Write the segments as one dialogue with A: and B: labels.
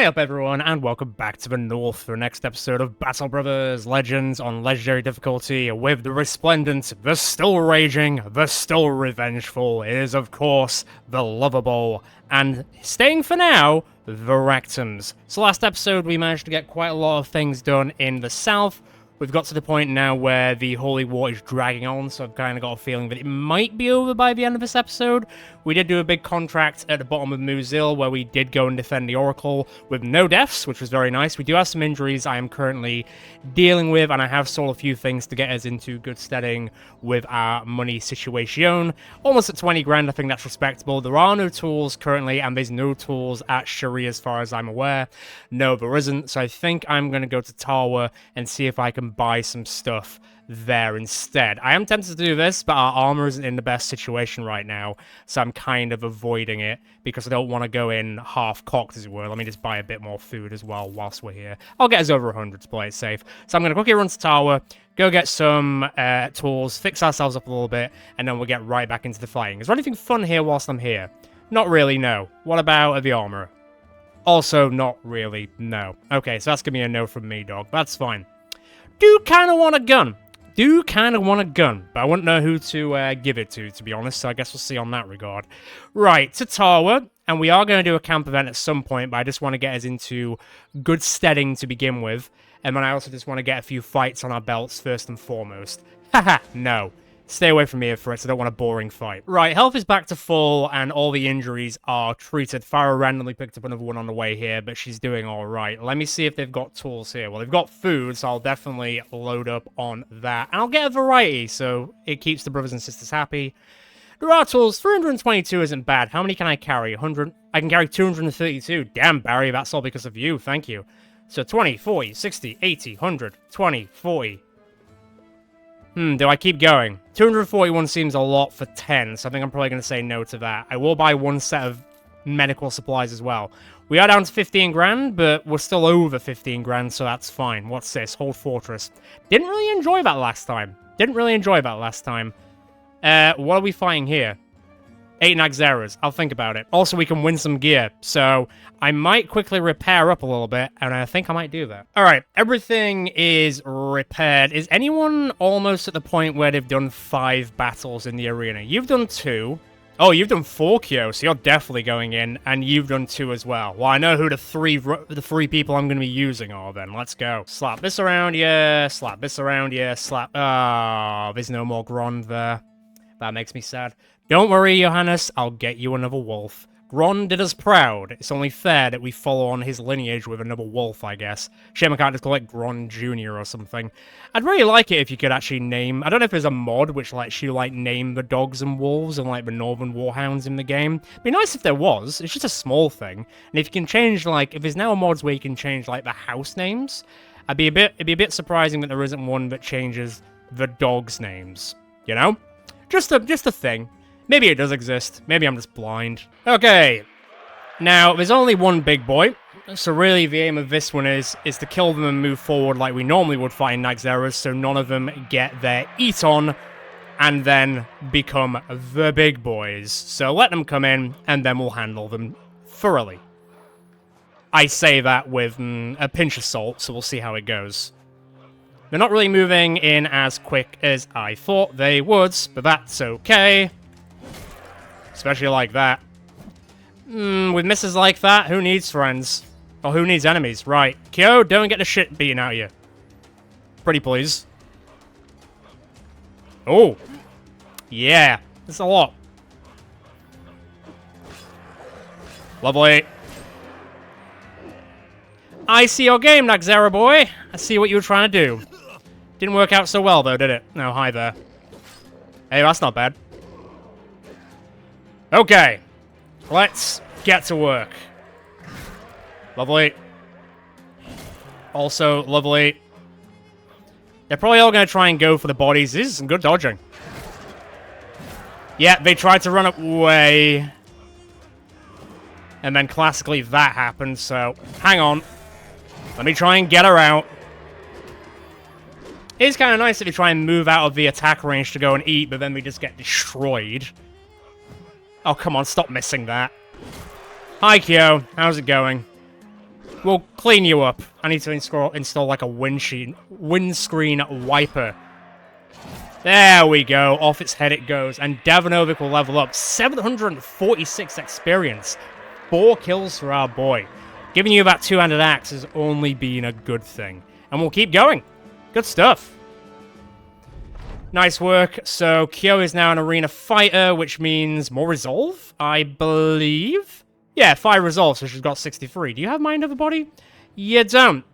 A: Hey up everyone, and welcome back to the North for the next episode of Battle Brothers Legends on Legendary difficulty with the Resplendent, the still raging, the still revengeful. It is of course the lovable, and staying for now, the Rectums. So last episode we managed to get quite a lot of things done in the south. We've got to the point now where the Holy War is dragging on, so I've kind of got a feeling that it might be over by the end of this episode. We did do a big contract at the bottom of Muzil, where we did go and defend the Oracle with no deaths, which was very nice. We do have some injuries I am currently dealing with, and I have sold a few things to get us into good steading with our money situation. Almost at 20 grand, I think that's respectable. There are no tools currently, and there's no tools at Shari as far as I'm aware. No, there isn't, so I think I'm going to go to Tawa and see if I can buy some stuff there instead. I am tempted to do this, but our armor isn't in the best situation right now, so I'm kind of avoiding it because I don't want to go in half-cocked, as it were. Let me just buy a bit more food as well whilst we're here. I'll get us over 100 to play it safe. So I'm going to quickly run to Tower, go get some tools, fix ourselves up a little bit, and then we'll get right back into the fighting. Is there anything fun here whilst I'm here? Not really, no. What about the armor? Also, not really, no. Okay, so that's going to be a no from me, dog. That's fine. Do kind of want a gun. But I wouldn't know who to give it to be honest, so I guess we'll see on that regard. Right, to Tawa, and we are going to do a camp event at some point, but I just want to get us into good steading to begin with, and then I also just want to get a few fights on our belts first and foremost. Haha, no. Stay away from me here, Fritz. I don't want a boring fight. Right, health is back to full, and all the injuries are treated. Farah randomly picked up another one on the way here, but she's doing all right. Let me see if they've got tools here. Well, they've got food, so I'll definitely load up on that. And I'll get a variety, so it keeps the brothers and sisters happy. There are tools. 322 isn't bad. How many can I carry? 100? I can carry 232. Damn, Barry, that's all because of you. Thank you. So 20, 40, 60, 80, 100, 20, 40... do I keep going? 241 seems a lot for 10, so I think I'm probably going to say no to that. I will buy one set of medical supplies as well. We are down to 15 grand, but we're still over 15 grand, so that's fine. What's this? Hold Fortress. Didn't really enjoy that last time. What are we fighting here? 8 Naxxeras. I'll think about it. Also, we can win some gear, so I might quickly repair up a little bit, and I think I might do that. Alright, everything is repaired. Is anyone almost at the point where they've done 5 battles in the arena? You've done 2. Oh, you've done 4, Kyo, so you're definitely going in, and you've done 2 as well. Well, I know who the three people I'm going to be using are then. Let's go. Slap this around, yeah. Slap this around, yeah. Slap... Ah, there's no more Grond there. That makes me sad. Don't worry, Johannes, I'll get you another wolf. Gron did us proud. It's only fair that we follow on his lineage with another wolf, I guess. Shame I can't just call it Gron Jr. or something. I'd really like it if you could actually name... I don't know if there's a mod which lets you, like, name the dogs and wolves and, like, the Northern Warhounds in the game. It'd be nice if there was. It's just a small thing. And if you can change, like... If there's now mods where you can change, like, the house names, it'd be a bit surprising that there isn't one that changes the dogs' names. You know? Just a thing. Maybe it does exist. Maybe I'm just blind. Okay. Now, there's only one big boy. So really, the aim of this one is to kill them and move forward like we normally would fight in Naxxeras, so none of them get their eat on and then become the big boys. So let them come in, and then we'll handle them thoroughly. I say that with a pinch of salt, so we'll see how it goes. They're not really moving in as quick as I thought they would, but that's okay. Especially like that. With misses like that, who needs friends? Or who needs enemies? Right. Kyo, don't get the shit beaten out of you. Pretty please. Oh. Yeah. That's a lot. Lovely. I see your game, Naxxera boy. I see what you were trying to do. Didn't work out so well, though, did it? No, hi there. Hey, that's not bad. Okay. Let's get to work. Lovely. Also, lovely. They're probably all going to try and go for the bodies. This is some good dodging. Yeah, they tried to run away. And then classically that happened, so hang on. Let me try and get her out. It is kind of nice if you try and move out of the attack range to go and eat, but then we just get destroyed. Oh, come on, stop missing that. Hi, Kyo. How's it going? We'll clean you up. I need to install like a windscreen wiper. There we go. Off its head it goes. And Davanovic will level up. 746 experience. 4 kills for our boy. Giving you that two-handed axe has only been a good thing. And we'll keep going. Good stuff. Nice work. So, Kyo is now an arena fighter, which means more resolve, I believe. Yeah, 5 resolve, so she's got 63. Do you have Mind Over Body? You don't.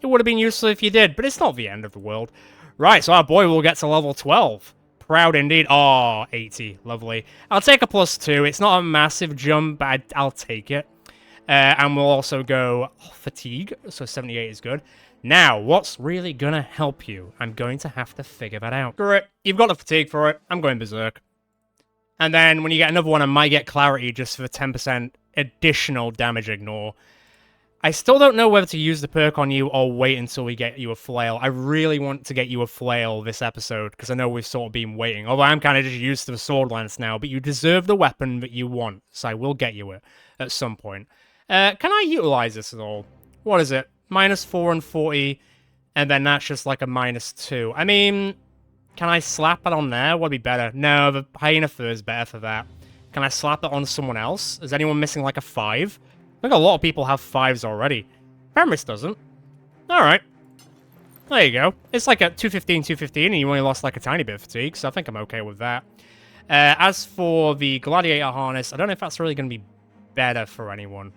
A: It would have been useful if you did, but it's not the end of the world. Right, so our boy will get to level 12. Proud indeed. Oh, 80. Lovely. I'll take a +2. It's not a massive jump, but I'll take it. And we'll also go fatigue, so 78 is good. Now, what's really gonna help you? I'm going to have to figure that out. Screw it. You've got the fatigue for it. I'm going berserk. And then when you get another one, I might get clarity just for the 10% additional damage ignore. I still don't know whether to use the perk on you or wait until we get you a flail. I really want to get you a flail this episode, because I know we've sort of been waiting. Although I'm kind of just used to the sword lance now, but you deserve the weapon that you want, so I will get you it at some point. Can I utilize this at all? What is it? -4 and 40, and then that's just like a -2. I mean, can I slap it on there? Would be better. No, the hyena fur is better for that. Can I slap it on someone else? Is anyone missing like a 5? I think a lot of people have 5s already. Paramis doesn't. Alright. There you go. It's like a 215, 215, and you only lost like a tiny bit of fatigue, so I think I'm okay with that. As for the gladiator harness, I don't know if that's really going to be better for anyone.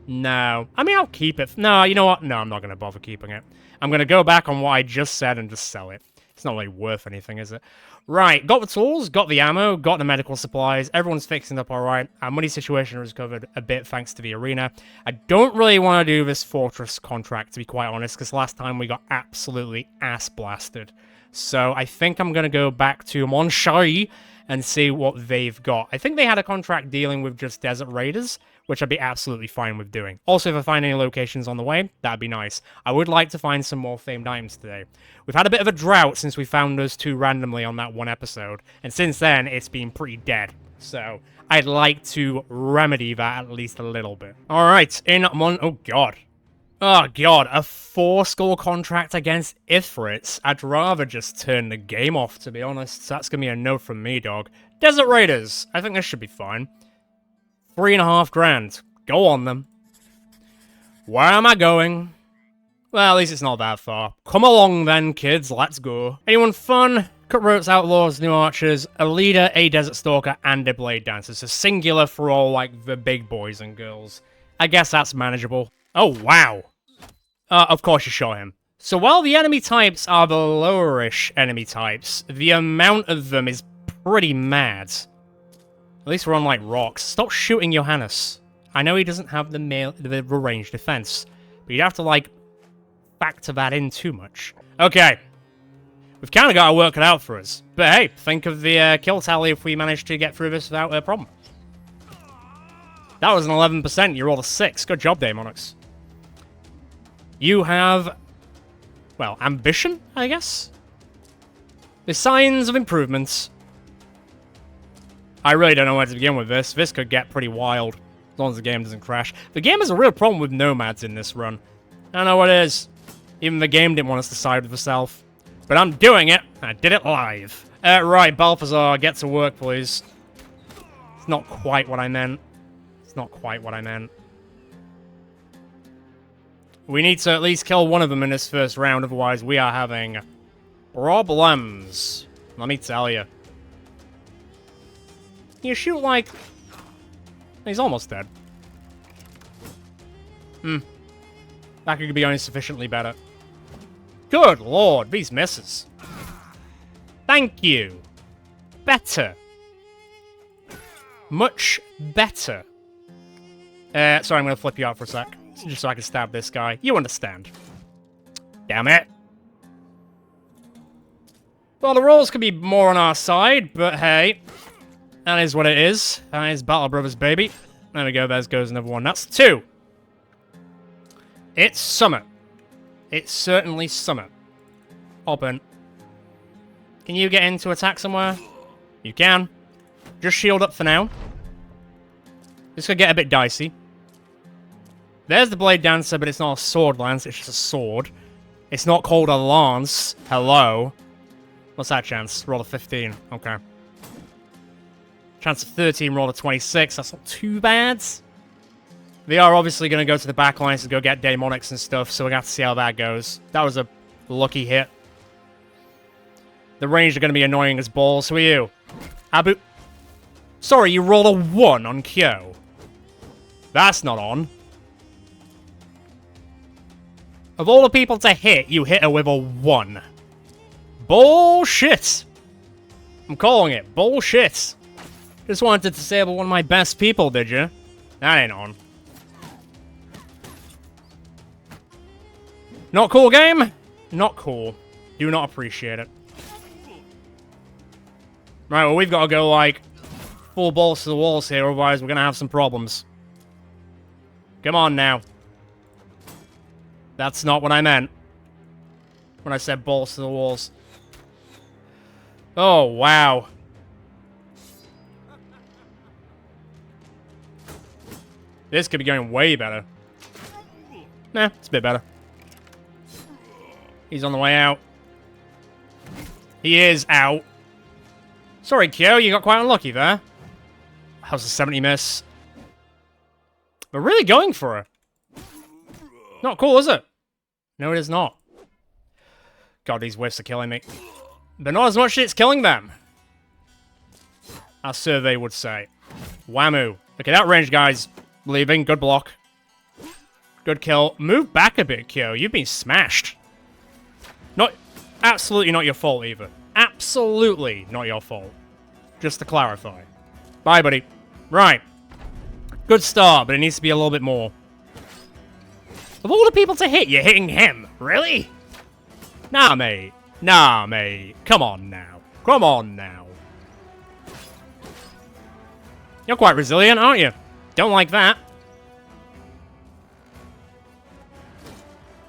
A: No. I mean, I'll keep it. No, you know what? No, I'm not going to bother keeping it. I'm going to go back on what I just said and just sell it. It's not really worth anything, is it? Right, got the tools, got the ammo, got the medical supplies. Everyone's fixing up all right. Our money situation has recovered a bit thanks to the arena. I don't really want to do this fortress contract, to be quite honest, because last time we got absolutely ass-blasted. So I think I'm going to go back to Monshai and see what they've got. I think they had a contract dealing with just Desert Raiders, which I'd be absolutely fine with doing. Also, if I find any locations on the way, that'd be nice. I would like to find some more famed items today. We've had a bit of a drought since we found those 2 randomly on that one episode, and since then, it's been pretty dead. So, I'd like to remedy that at least a little bit. Alright, oh god. Oh god, a 4-score contract against Ifrits. I'd rather just turn the game off, to be honest. So that's gonna be a no from me, dog. Desert Raiders. I think this should be fine. 3.5 grand. Go on them. Where am I going? Well, at least it's not that far. Come along then, kids. Let's go. Anyone fun? Cutthroats, Outlaws, New Archers, a Leader, a Desert Stalker, and a Blade Dancer. So singular for all, like, the big boys and girls. I guess that's manageable. Oh, wow. Of course you shot him. So while the enemy types are the lowerish enemy types, the amount of them is pretty mad. At least we're on, like, rocks. Stop shooting Johannes. I know he doesn't have the ranged defense, but you'd have to, like, factor that in too much. Okay. We've kind of got to work it out for us. But hey, think of the kill tally if we manage to get through this without a problem. That was an 11%. You rolled a 6. Good job, Daemonix. You have, well, ambition, I guess? The signs of improvements. I really don't know where to begin with this. This could get pretty wild, as long as the game doesn't crash. The game has a real problem with nomads in this run. I don't know what it is. Even the game didn't want us to side with itself. But I'm doing it. I did it live. Right, Balthazar, get to work, please. It's not quite what I meant. It's not quite what I meant. We need to at least kill one of them in this first round, otherwise we are having problems. Let me tell you. You shoot like... He's almost dead. That could be only sufficiently better. Good lord, these misses. Thank you. Better. Much better. Sorry, I'm going to flip you out for a sec. Just so I can stab this guy. You understand. Damn it. Well, the rolls could be more on our side, but hey. That is what it is. That is Battle Brothers, baby. There we go, there goes another one. That's 2. It's summer. It's certainly summer. Open. Can you get in to attack somewhere? You can. Just shield up for now. This could get a bit dicey. There's the Blade Dancer, but it's not a sword lance, it's just a sword. It's not called a lance. Hello. What's that chance? Roll a 15. Okay. Chance of 13, roll a 26. That's not too bad. They are obviously going to go to the back lines and go get Daemonics and stuff, so we're going to have to see how that goes. That was a lucky hit. The range are going to be annoying as balls. Who are you? Abu... Sorry, you rolled a 1 on Kyo. That's not on. Of all the people to hit, you hit her with a 1. Bullshit! I'm calling it. Bullshit. Just wanted to disable one of my best people, did you? That ain't on. Not cool, game? Not cool. Do not appreciate it. Right, well, we've got to go, like, full balls to the walls here, otherwise we're going to have some problems. Come on, now. That's not what I meant when I said balls to the walls. Oh, wow. This could be going way better. Nah, it's a bit better. He's on the way out. He is out. Sorry, Kyo, you got quite unlucky there. How's the 70 miss? We're really going for her. Not cool, is it? No, it is not. God, these whiffs are killing me. But not as much shit's killing them. Our survey would say. Whammoo. Okay, that range guy's leaving. Good block. Good kill. Move back a bit, Kyo. You've been smashed. Not... Absolutely not your fault, either. Absolutely not your fault. Just to clarify. Bye, buddy. Right. Good start, but it needs to be a little bit more. Of all the people to hit, you're hitting him. Really? Nah, mate. Nah, mate. Come on now. Come on now. You're quite resilient, aren't you? Don't like that.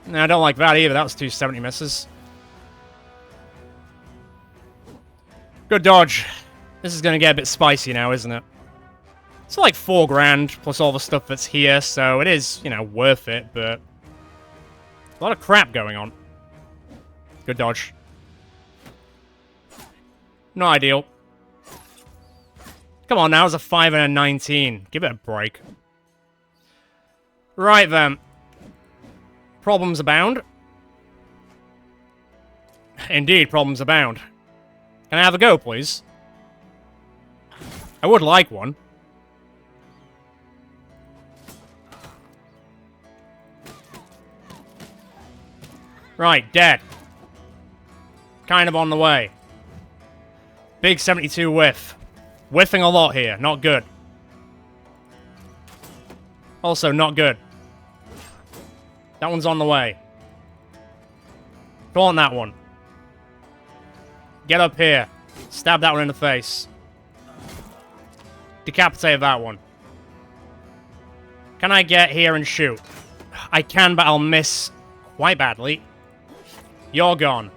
A: No, I don't like that either. That was 270 misses. Good dodge. This is going to get a bit spicy now, isn't it? It's like 4 grand plus all the stuff that's here, so it is, you know, worth it, but... A lot of crap going on. Good dodge. Not ideal. Come on now, it's a 5 and a 19. Give it a break. Right then. Problems abound. Indeed, problems abound. Can I have a go, please? I would like one. Right, dead. Kind of on the way. Big 72 whiff. Whiffing a lot here. Not good. Also, not good. That one's on the way. Go on that one. Get up here. Stab that one in the face. Decapitate that one. Can I get here and shoot? I can, but I'll miss quite badly. You're gone.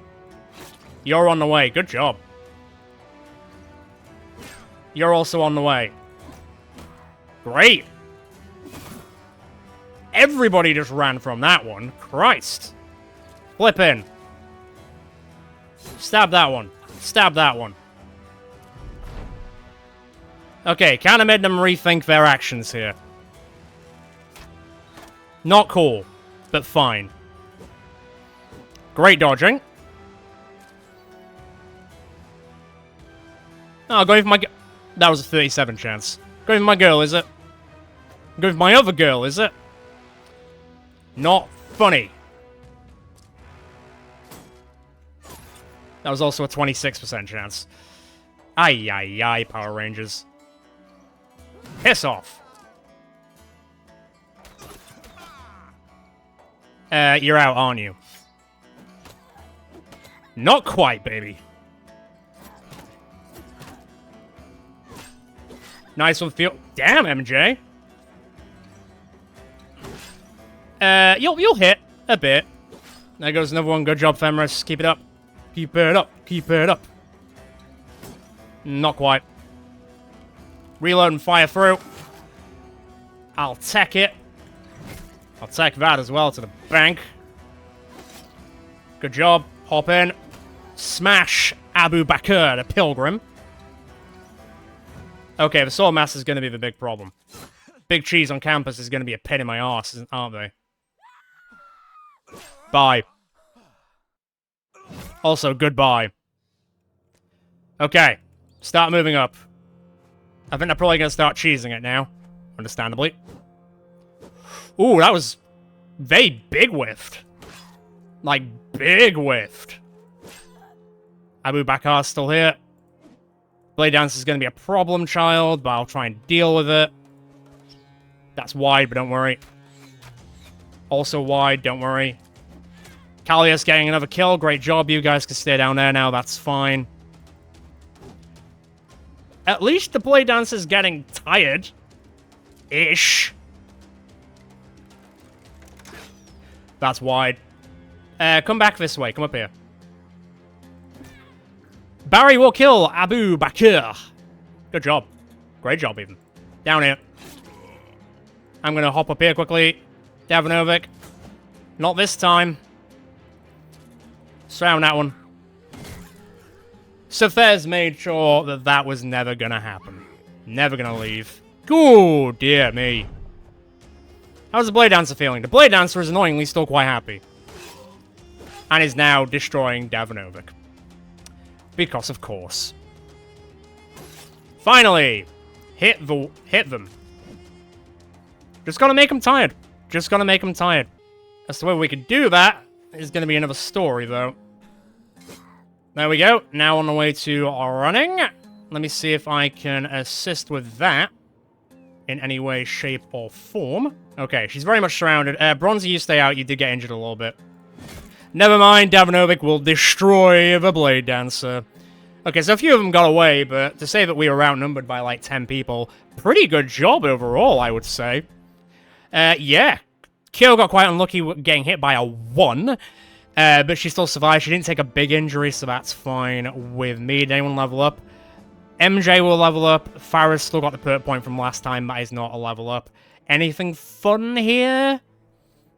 A: You're on the way. Good job. You're also on the way. Great. Everybody just ran from that one. Christ. Flip in. Stab that one. Stab that one. Okay, kind of made them rethink their actions here. Not cool, but fine. Great dodging. Oh, go with my... That was a 37 chance. Go with my girl, is it? Go with my other girl, is it? Not funny. That was also a 26% chance. Ay, ay, ay, Power Rangers. Piss off. You're out, aren't you? Not quite, baby. Nice one, feel. Damn, MJ. You'll hit a bit. There goes another one. Good job, Femrus. Keep it up. Keep it up. Keep it up. Not quite. Reload and fire through. I'll tech it. I'll take that as well to the bank. Good job. Hop in. Smash Abu Bakr, the pilgrim. Okay, the sword master is going to be the big problem. Big cheese on campus is going to be a pain in my arse, aren't they? Bye. Also, goodbye. Okay, start moving up. I think they're probably going to start cheesing it now, understandably. Ooh, that was... They big whiffed. Like, big whiffed. Abu Bakar's still here. Blade Dance is going to be a problem child, but I'll try and deal with it. That's wide, but don't worry. Also wide, don't worry. Callius getting another kill. Great job. You guys can stay down there now. That's fine. At least the Blade Dancer's getting tired. Ish. That's wide. Come back this way. Come up here. Barry will kill Abu Bakr. Good job. Great job, even. Down here. I'm going to hop up here quickly. Davanovic. Not this time. Surround that one. Safez made sure that that was never going to happen. Never going to leave. Oh, dear me. How's the Blade Dancer feeling? The Blade Dancer is annoyingly still quite happy. And is now destroying Davanovic. Because, of course. Finally! Hit them. Just gotta make them tired. Just gotta make them tired. As to whether we could do that is gonna be another story, though. There we go. Now on the way to running. Let me see if I can assist with that. In any way, shape, or form. Okay, she's very much surrounded. Bronzy, you stay out. You did get injured a little bit. Never mind, Davanovic will destroy the Blade Dancer. Okay, so a few of them got away, but to say that we were outnumbered by like 10 people, pretty good job overall, I would say. Yeah. Kyo got quite unlucky getting hit by a 1, but she still survived. She didn't take a big injury, so that's fine with me. Did anyone level up? MJ will level up. Farah's still got the perk point from last time, that is not a level up. Anything fun here?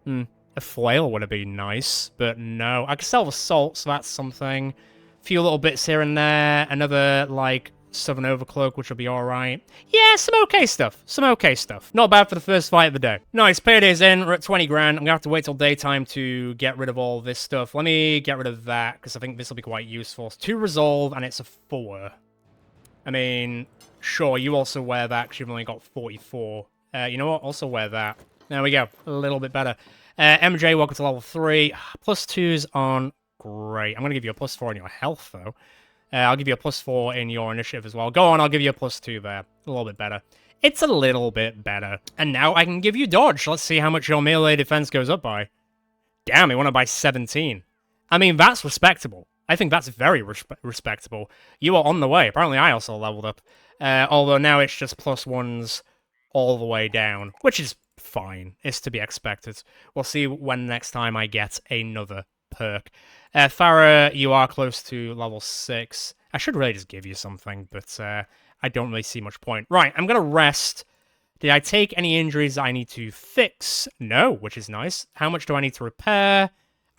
A: A flail would have been nice, but no. I could sell the salt, so that's something. A few little bits here and there. Another, like, Southern Overcloak, which will be alright. Yeah, some okay stuff. Some okay stuff. Not bad for the first fight of the day. Nice, payday's in. We're at 20 grand. I'm gonna have to wait till daytime to get rid of all this stuff. Let me get rid of that, because I think this will be quite useful. It's 2 resolve, and it's a 4. I mean, sure, you also wear that, because you've only got 44. You know what? Also wear that. There we go. A little bit better. MJ, welcome to level 3. Plus 2s on... Great. I'm going to give you a plus 4 in your health, though. I'll give you a plus 4 in your initiative as well. Go on, I'll give you a plus 2 there. A little bit better. It's a little bit better. And now I can give you dodge. Let's see how much your melee defense goes up by. Damn, he went up by 17. I mean, that's respectable. I think that's very respectable. You are on the way. Apparently, I also leveled up. Although now it's just plus 1s all the way down, which is fine. It's to be expected. We'll see when next time I get another perk. Farah, you are close to level 6. I should really just give you something, but I don't really see much point. Right, I'm going to rest. Did I take any injuries that I need to fix? No, which is nice. How much do I need to repair?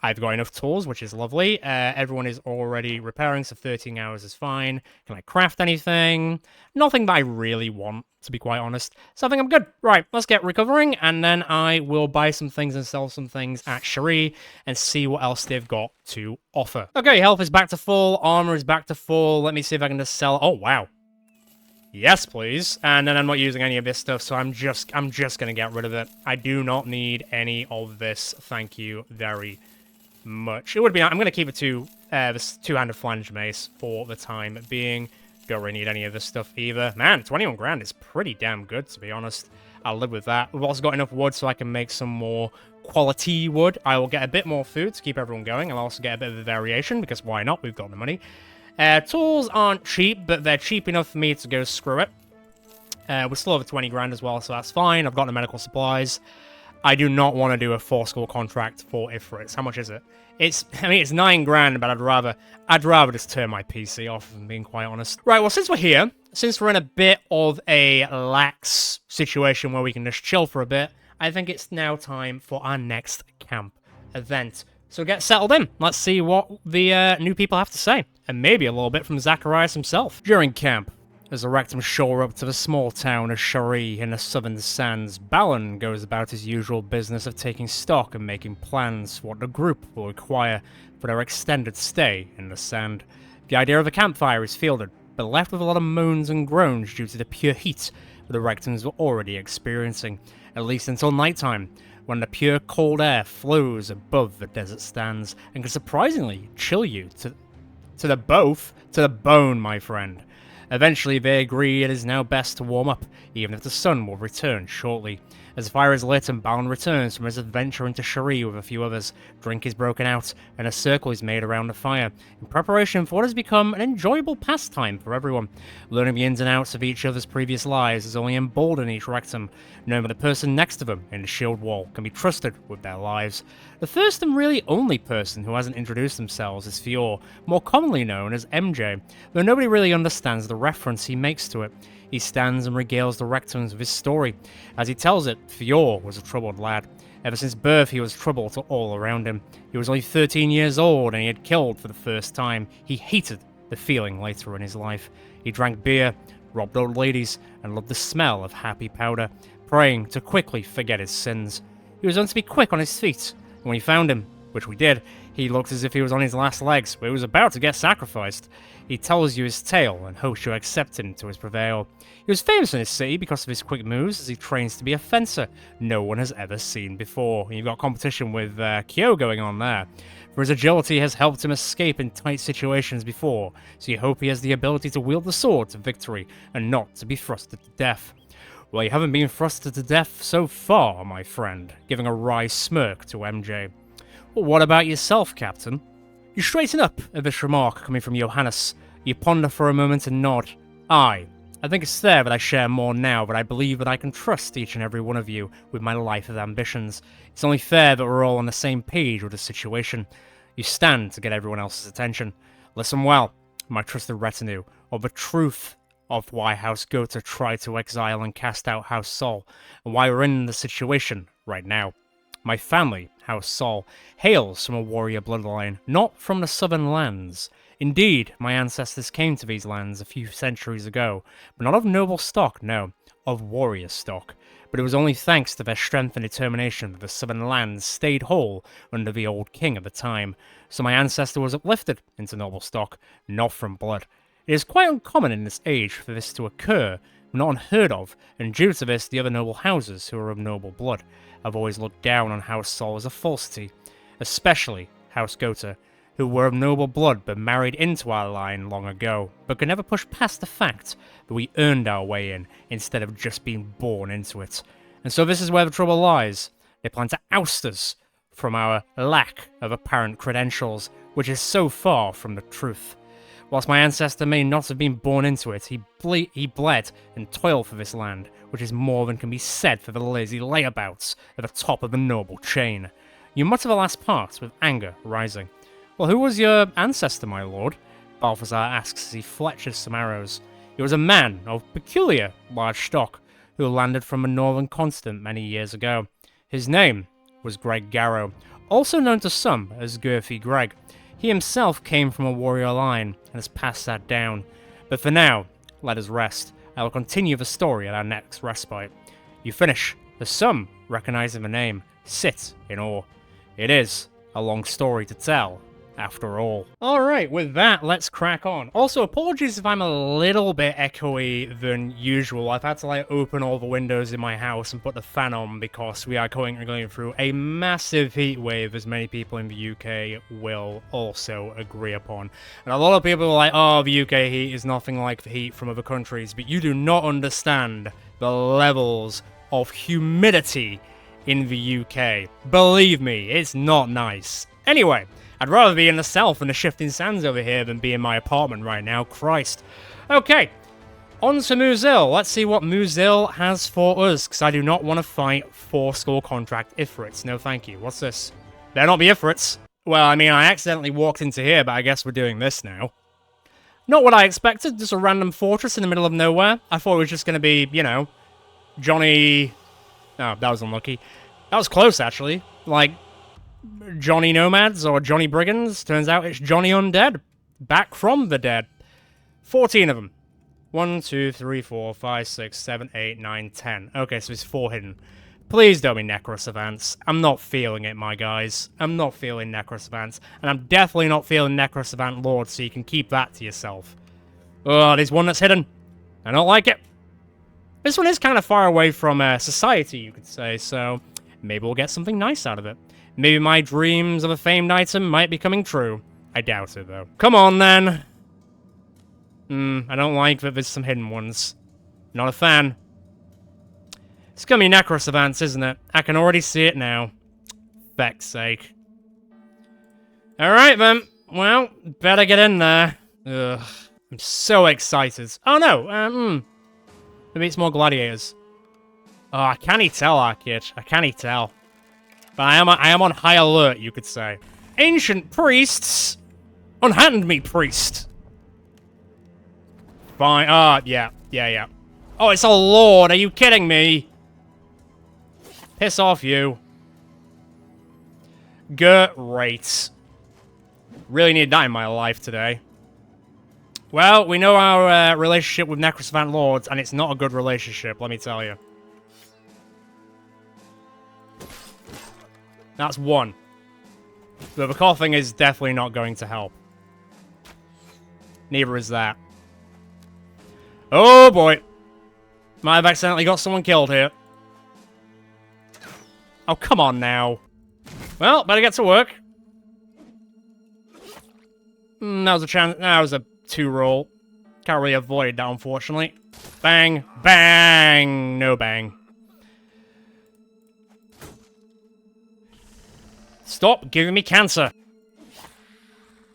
A: I've got enough tools, which is lovely. Everyone is already repairing, so 13 hours is fine. Can I craft anything? Nothing that I really want, to be quite honest. So I think I'm good. Right, let's get recovering, and then I will buy some things and sell some things at Cherie and see what else they've got to offer. Okay, health is back to full. Armor is back to full. Let me see if I can just sell... Oh, wow. Yes, please. And then I'm not using any of this stuff, so I'm just going to get rid of it. I do not need any of this. Thank you very much. It would be... I'm going to keep it to this two-handed flange mace for the time being. Don't really need any of this stuff either. Man, 21 grand is pretty damn good, to be honest. I'll live with that. We've also got enough wood so I can make some more quality wood. I will get a bit more food to keep everyone going. I'll also get a bit of a variation, because why not? We've got the money. Tools aren't cheap, but they're cheap enough for me to go screw it. We're still over 20 grand as well, so that's fine. I've got the medical supplies. I do not want to do a 4-score contract for Ifrits. How much is it? I mean, it's 9 grand, but I'd rather just turn my PC off, if I'm being quite honest. Right, well, since we're here, since we're in a bit of a lax situation where we can just chill for a bit, I think it's now time for our next camp event. So get settled in. Let's see what the new people have to say, and maybe a little bit from Zacharias himself. During camp, as the Rectum shore up to the small town of Shari in the southern sands, Balan goes about his usual business of taking stock and making plans for what the group will require for their extended stay in the sand. The idea of a campfire is fielded, but left with a lot of moans and groans due to the pure heat the Rectums were already experiencing, at least until nighttime, when the pure cold air flows above the desert stands and can surprisingly chill you to the bone, my friend. Eventually, they agree it is now best to warm up, even if the sun will return shortly. As the fire is lit and Balan returns from his adventure into Shari with a few others, drink is broken out, and a circle is made around the fire, in preparation for what has become an enjoyable pastime for everyone. Learning the ins and outs of each other's previous lives has only emboldened each Rectum, knowing that the person next to them in the shield wall can be trusted with their lives. The first and really only person who hasn't introduced themselves is Fior, more commonly known as MJ, though nobody really understands the reference he makes to it. He stands and regales the Rectums with his story. As he tells it, Fior was a troubled lad. Ever since birth, he was trouble to all around him. He was only 13 years old and he had killed for the first time. He hated the feeling later in his life. He drank beer, robbed old ladies, and loved the smell of happy powder, praying to quickly forget his sins. He was known to be quick on his feet, and when we found him, which we did, he looked as if he was on his last legs, but he was about to get sacrificed. He tells you his tale and hopes you accept him to his prevail. He was famous in his city because of his quick moves as he trains to be a fencer no one has ever seen before. You've got competition with Kyo going on there. For his agility has helped him escape in tight situations before, so you hope he has the ability to wield the sword to victory and not to be thrusted to death. Well, you haven't been thrusted to death so far, my friend, giving a wry smirk to MJ. Well, what about yourself, Captain? You straighten up at this remark coming from Johannes. You ponder for a moment and nod. I think it's fair that I share more now, but I believe that I can trust each and every one of you with my life of ambitions. It's only fair that we're all on the same page with the situation. You stand to get everyone else's attention. Listen well, my trusted retinue, of the truth of why House Gota tried to exile and cast out House Sol, and why we're in the situation right now. My family, House Sol, hails from a warrior bloodline, not from the southern lands. Indeed, my ancestors came to these lands a few centuries ago, but not of noble stock, no, of warrior stock. But it was only thanks to their strength and determination that the southern lands stayed whole under the old king at the time. So my ancestor was uplifted into noble stock, not from blood. It is quite uncommon in this age for this to occur, not unheard of, and due to this, the other noble houses who are of noble blood have always looked down on House Sol as a falsity, especially House Gota, who were of noble blood but married into our line long ago, but could never push past the fact that we earned our way in instead of just being born into it. And so this is where the trouble lies. They plan to oust us from our lack of apparent credentials, which is so far from the truth. Whilst my ancestor may not have been born into it, he bled and toiled for this land, which is more than can be said for the lazy layabouts at the top of the noble chain. You mutter the last part with anger rising. Well, who was your ancestor, my lord? Balthazar asks as he fletches some arrows. He was a man of peculiar large stock, who landed from a northern continent many years ago. His name was Greg Garrow, also known to some as Girthy Greg. He himself came from a warrior line and has passed that down. But for now, let us rest. I will continue the story at our next respite. You finish, as some, recognizing the name, sit in awe. It is a long story to tell, after all. Alright, with that, let's crack on. Also, apologies if I'm a little bit echoey than usual. I've had to open all the windows in my house and put the fan on because we are currently going through a massive heat wave, as many people in the UK will also agree upon. And a lot of people are like, oh, the UK heat is nothing like the heat from other countries, but you do not understand the levels of humidity in the UK. Believe me, it's not nice. Anyway, I'd rather be in the south in the shifting sands over here than be in my apartment right now, Christ. Okay, on to Muzil. Let's see what Muzil has for us, because I do not want to fight 4-score contract Ifrits. No thank you. What's this? They're not the Ifrits. Well, I mean, I accidentally walked into here, but I guess we're doing this now. Not what I expected, just a random fortress in the middle of nowhere. I thought it was just going to be, you know, Johnny Oh, that was unlucky. That was close, actually. Like, Johnny Nomads or Johnny Brigands. Turns out it's Johnny Undead. Back from the dead. 14 of them. 1, 2, 3, 4, 5, 6, 7, 8, 9, 10. Okay, so it's 4 hidden. Please don't be Necrosavants. I'm not feeling it, my guys. I'm not feeling Necrosavants. And I'm definitely not feeling Necrosavant Lord, so you can keep that to yourself. Oh, there's one that's hidden. I don't like it. This one is kind of far away from society, you could say, so maybe we'll get something nice out of it. Maybe my dreams of a famed item might be coming true. I doubt it, though. Come on, then. I don't like that there's some hidden ones. Not a fan. It's gonna be Necrosavants, isn't it? I can already see it now. Feck's sake. Alright, then. Well, better get in there. Ugh. I'm so excited. Oh, no. Maybe it's more gladiators. Oh, I can't tell, Arkid. I can't tell. But I am on high alert, you could say. Ancient priests! Unhand me, priest! Fine. Yeah. Oh, it's a lord. Are you kidding me? Piss off, you. Great. Really need that in my life today. Well, we know our relationship with Necrosavant Lords, and it's not a good relationship, let me tell you. That's one. The coughing is definitely not going to help. Neither is that. Oh boy. Might have accidentally got someone killed here. Oh, come on now. Well, better get to work. That was a chance. That was a 2-roll. Can't really avoid that, unfortunately. Bang. Bang. No bang. Stop giving me cancer.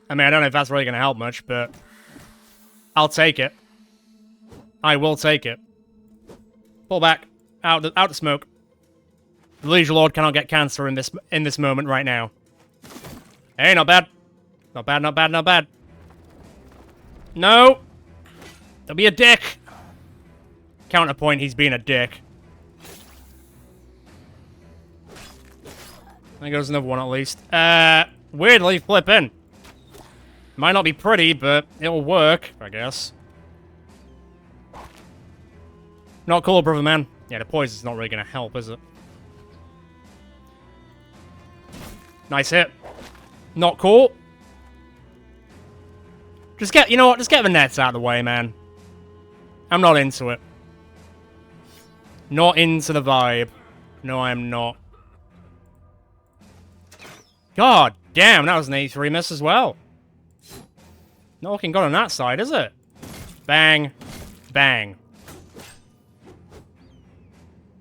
A: I mean, I don't know if that's really going to help much, but I'll take it. I will take it. Pull back. Out the smoke. The Liege Lord cannot get cancer in this moment right now. Hey, not bad. Not bad, not bad, not bad. No! Don't be a dick! Counterpoint, he's being a dick. There goes another one at least. Weirdly flipping. Might not be pretty, but it'll work, I guess. Not cool, brother man. Yeah, the poison's not really gonna help, is it? Nice hit. Not cool. Just get, you know what, just get the nets out of the way, man. I'm not into it. Not into the vibe. No, I'm not. God damn, that was an 83 miss as well. Not looking good on that side, is it? Bang. Bang.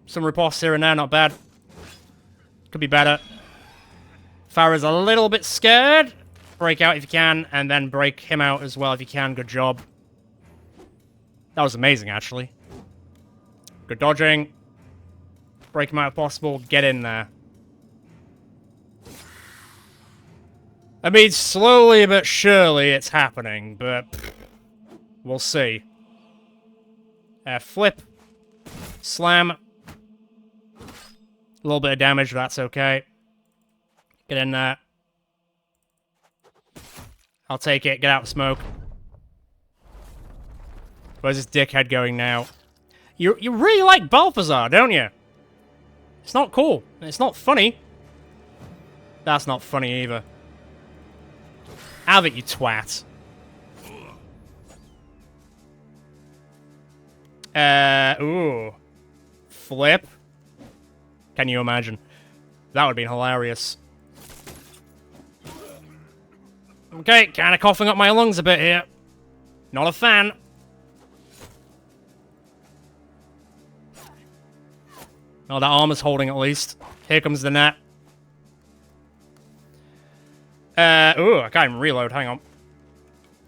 A: Some riposte here and there, not bad. Could be better. Farah's a little bit scared. Break out if you can, and then break him out as well if you can. Good job. That was amazing, actually. Good dodging. Break him out if possible. Get in there. I mean, slowly but surely it's happening, but we'll see. Flip. Slam. A little bit of damage, that's okay. Get in there. I'll take it. Get out of smoke. Where's this dickhead going now? You really like Balthazar, don't you? It's not cool. It's not funny. That's not funny either. Have it, you twat. Ooh. Flip. Can you imagine? That would be hilarious. Okay, kind of coughing up my lungs a bit here. Not a fan. Oh, that armor's holding at least. Here comes the net. Ooh, I can't even reload. Hang on.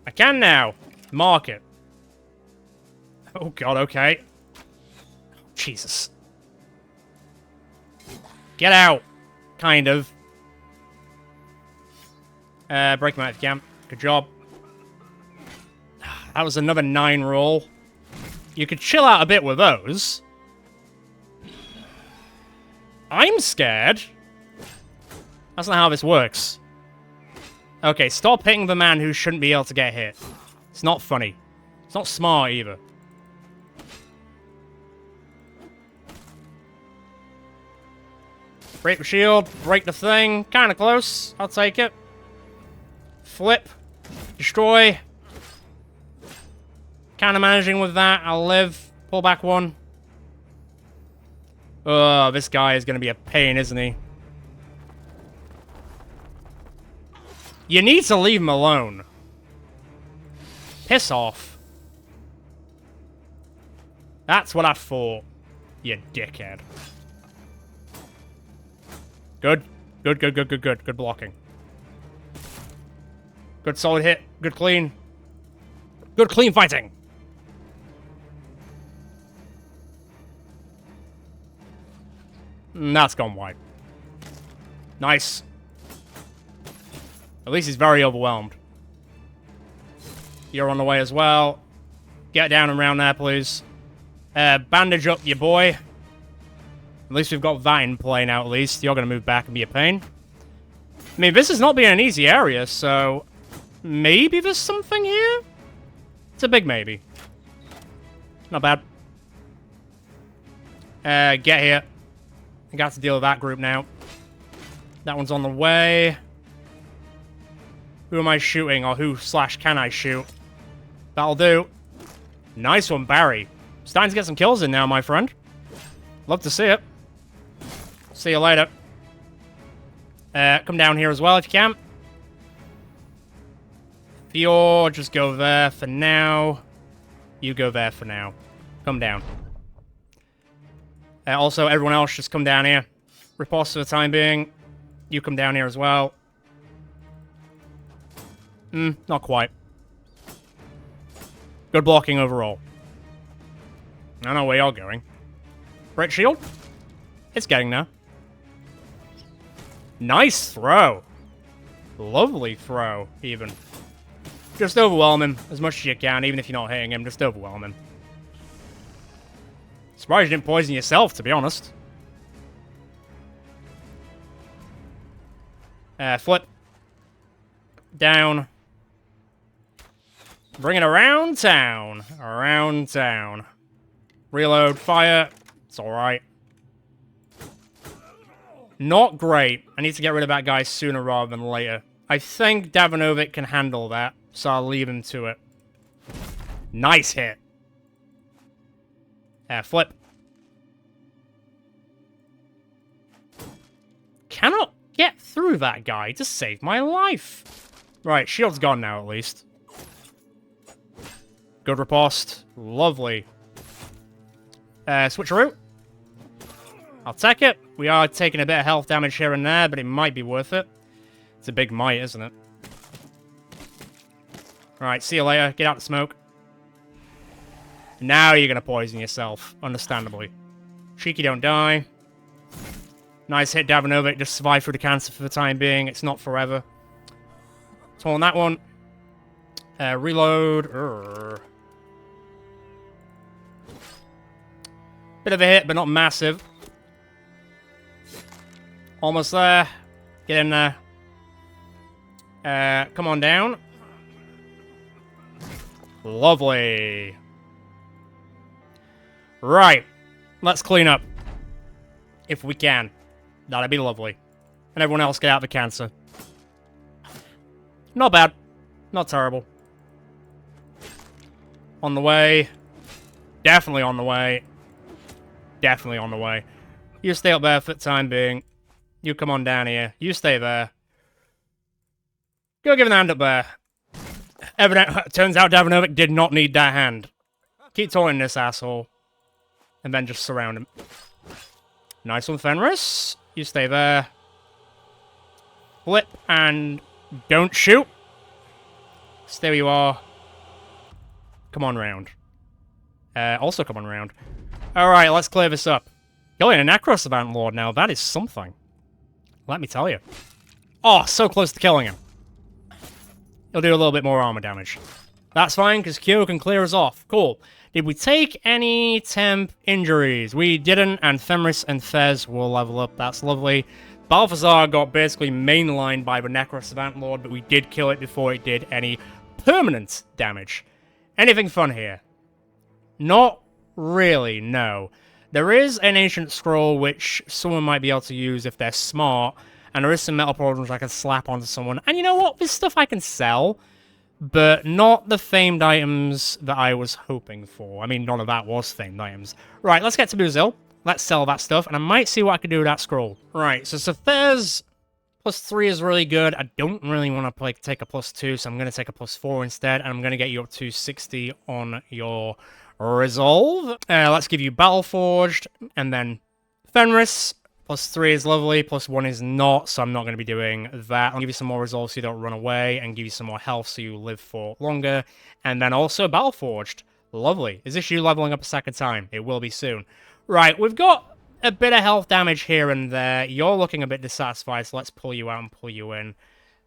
A: I can now. Mark it. Oh, God, okay. Jesus. Get out. Kind of. Break him out if you can. Good job. That was another 9 roll. You could chill out a bit with those. I'm scared. That's not how this works. Okay, stop hitting the man who shouldn't be able to get hit. It's not funny. It's not smart either. Break the shield, break the thing. Kinda close. I'll take it. Flip. Destroy. Kinda managing with that. I'll live. Pull back one. Oh, this guy is gonna be a pain, isn't he? You need to leave him alone. Piss off. That's what I thought, you dickhead. Good. Good blocking. Good solid hit. Good clean. Good clean fighting. That's gone wide. Nice. At least he's very overwhelmed. You're on the way as well. Get down and round there, please. Bandage up your boy. At least we've got that in play now, at least. You're going to move back and be a pain. I mean, this has not been an easy area, so... maybe there's something here? It's a big maybe. Not bad. Get here. I got to deal with that group now. That one's on the way. Who am I shooting, or who / can I shoot? That'll do. Nice one, Barry. Starting to get some kills in now, my friend. Love to see it. See you later. Come down here as well if you can. Fjord, just go there for now. You go there for now. Come down. Also, everyone else, just come down here. Riposte for the time being. You come down here as well. Not quite. Good blocking overall. I don't know where you're going. Break shield? It's getting there. Nice throw. Lovely throw, even. Just overwhelm him as much as you can, even if you're not hitting him. Just overwhelm him. Surprised you didn't poison yourself, to be honest. Flip. Down. Bring it around town. Around town. Reload. Fire. It's alright. Not great. I need to get rid of that guy sooner rather than later. I think Davanovic can handle that, so I'll leave him to it. Nice hit. Flip. Cannot get through that guy to save my life. Right, shield's gone now at least. Good riposte. Lovely. Switcheroo. I'll take it. We are taking a bit of health damage here and there, but it might be worth it. It's a big might, isn't it? Alright, see you later. Get out the smoke. Now you're gonna poison yourself, understandably. Cheeky don't die. Nice hit, Davanovic. Just survive through the cancer for the time being. It's not forever. So on that one. Reload. Bit of a hit, but not massive. Almost there. Get in there. Come on down. Lovely. Right. Let's clean up. If we can. That'd be lovely. And everyone else get out of the cancer. Not bad. Not terrible. On the way. Definitely on the way. Definitely on the way. You stay up there for the time being. You come on down here. You stay there. Go give him a hand up there. Turns out Davanovic did not need that hand. Keep taunting this asshole. And then just surround him. Nice one, Fenris. You stay there. Flip and don't shoot. Stay where you are. Come on round. Also come on round. Alright, let's clear this up. Killing a Necrosavant Lord now, that is something. Let me tell you. Oh, so close to killing him. He'll do a little bit more armor damage. That's fine, because Kyo can clear us off. Cool. Did we take any temp injuries? We didn't, and Fenris and Fez will level up. That's lovely. Balthazar got basically mainlined by the Necro Savant Lord, but we did kill it before it did any permanent damage. Anything fun here? Not really, no. There is an ancient scroll which someone might be able to use if they're smart, and there is some metal problems I can slap onto someone. And you know what? This stuff I can sell, but not the famed items that I was hoping for. I mean, none of that was famed items. Right, let's get to Brazil. Let's sell that stuff, and I might see what I can do with that scroll. Right, so Sethers +3 is really good. I don't really want to take a +2, so I'm going to take a +4 instead, and I'm going to get you up to 60 on your resolve. Let's give you Reforged, and then Fenris. +3 is lovely, +1 is not, so I'm not going to be doing that. I'll give you some more resolve so you don't run away, and give you some more health so you live for longer. And then also Reforged. Lovely. Is this you leveling up a second time? It will be soon. Right, we've got a bit of health damage here and there. You're looking a bit dissatisfied, so let's pull you out and pull you in.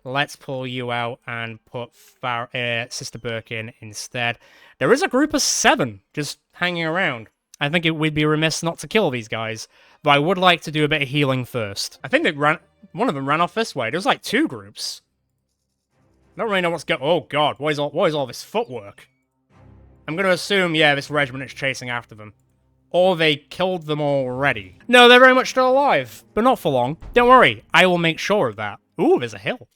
A: Let's pull you out and put Sister Burke in instead. There is a group of 7 just hanging around. I think we'd be remiss not to kill these guys, but I would like to do a bit of healing first. I think one of them ran off this way. There's like 2 groups. I don't really know what's going on. Oh god, what is all this footwork? I'm going to assume, yeah, this regiment is chasing after them. Or they killed them already. No, they're very much still alive, but not for long. Don't worry, I will make sure of that. Ooh, there's a hill.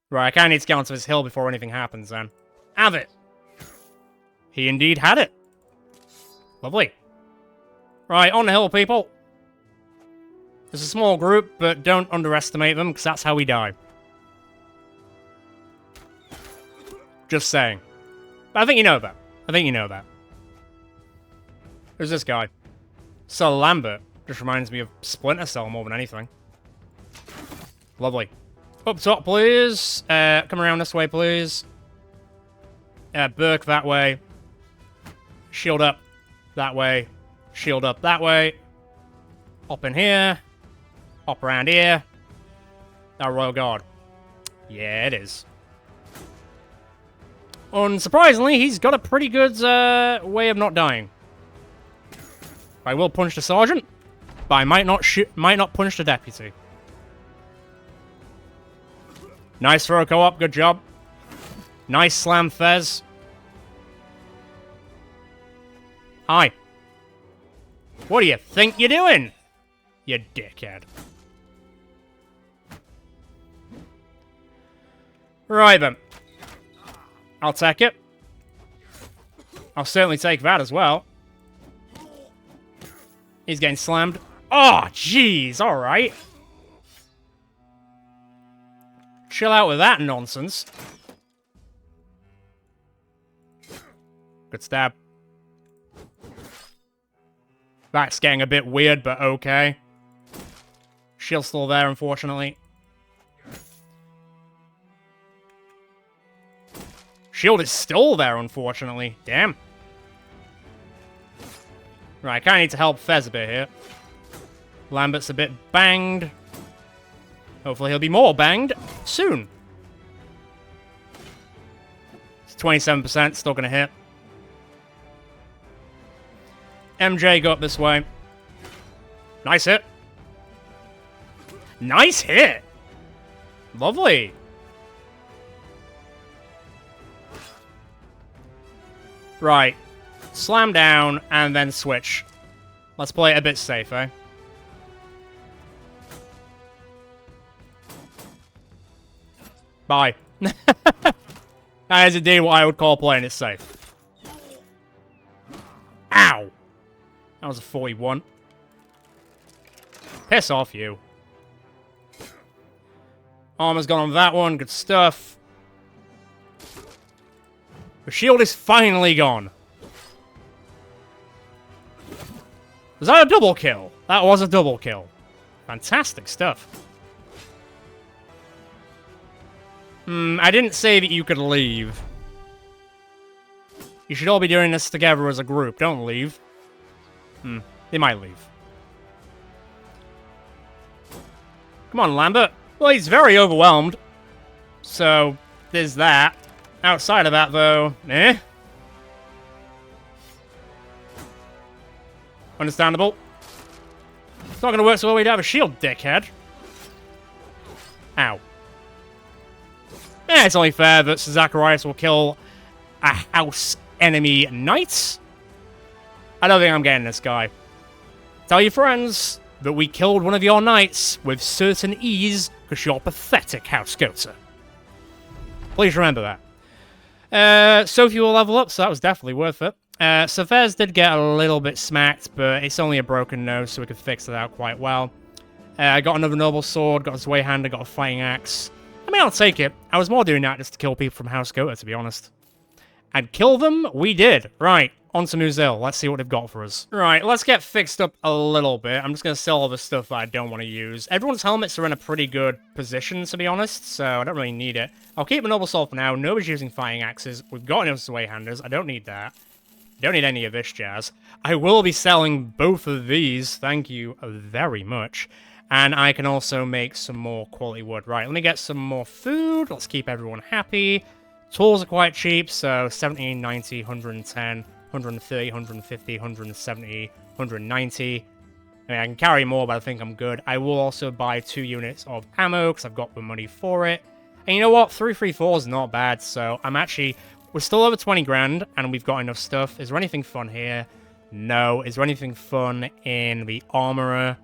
A: Right, I kind of need to get onto this hill before anything happens then. Have it. He indeed had it. Lovely. Right, on the hill, people. It's a small group, but don't underestimate them, because that's how we die. Just saying. But I think you know that. I think you know that. Who's this guy? Sir Lambert. Just reminds me of Splinter Cell more than anything. Lovely. Up top, please. Come around this way, please. Burke that way. Shield up that way. Shield up that way. Hop in here. Hop around here. Our Royal Guard. Yeah, it is. Unsurprisingly, he's got a pretty good way of not dying. I will punch the sergeant, but I might not punch the deputy. Nice throw co-op, good job. Nice slam, Fez. Hi. What do you think you're doing? You dickhead. Right then. I'll take it. I'll certainly take that as well. He's getting slammed. Oh, jeez. All right. Chill out with that nonsense. Good stab. That's getting a bit weird, but okay. Shield's still there, unfortunately. Shield is still there, unfortunately. Damn. Right, I kind of need to help Fez a bit here. Lambert's a bit banged. Hopefully he'll be more banged soon. It's 27%, still going to hit. MJ, go up this way. Nice hit. Nice hit! Lovely. Right. Slam down, and then switch. Let's play it a bit safe, eh? Bye. That is indeed what I would call playing it safe. Ow! That was a 41. Piss off, you. Armor's gone on that one. Good stuff. The shield is finally gone. Was that a double kill? That was a double kill. Fantastic stuff. I didn't say that you could leave. You should all be doing this together as a group. Don't leave. They might leave. Come on, Lambert. Well, he's very overwhelmed. So, there's that. Outside of that, though, eh? Understandable. It's not going to work so well we don't have a shield, dickhead. Ow. It's only fair that Zacharias will kill a house enemy knight. I don't think I'm getting this guy. Tell your friends that we killed one of your knights with certain ease because you're pathetic, House Gota. Please remember that. Sophie will level up, so that was definitely worth it. Safez did get a little bit smacked, but it's only a broken nose, so we could fix it out quite well. I got another noble sword, got a sway hander, got a fighting axe. I mean, I'll take it. I was more doing that just to kill people from House Gota, to be honest. And kill them, we did. Right, on to Musil. Let's see what they've got for us. Right, let's get fixed up a little bit. I'm just going to sell all the stuff that I don't want to use. Everyone's helmets are in a pretty good position, to be honest, so I don't really need it. I'll keep a noble sword for now. Nobody's using fighting axes. We've got enough sway handers. I don't need that. Don't need any of this jazz. I will be selling both of these. Thank you very much. And I can also make some more quality wood. Right, let me get some more food. Let's keep everyone happy. Tools are quite cheap, so 70, 90, 110, 130, 150, 170, 190. I mean, I can carry more, but I think I'm good. I will also buy 2 units of ammo, because I've got the money for it. And you know what? 334 is not bad, so I'm actually... We're still over 20 grand, and we've got enough stuff. Is there anything fun here? No. Is there anything fun in the armorer?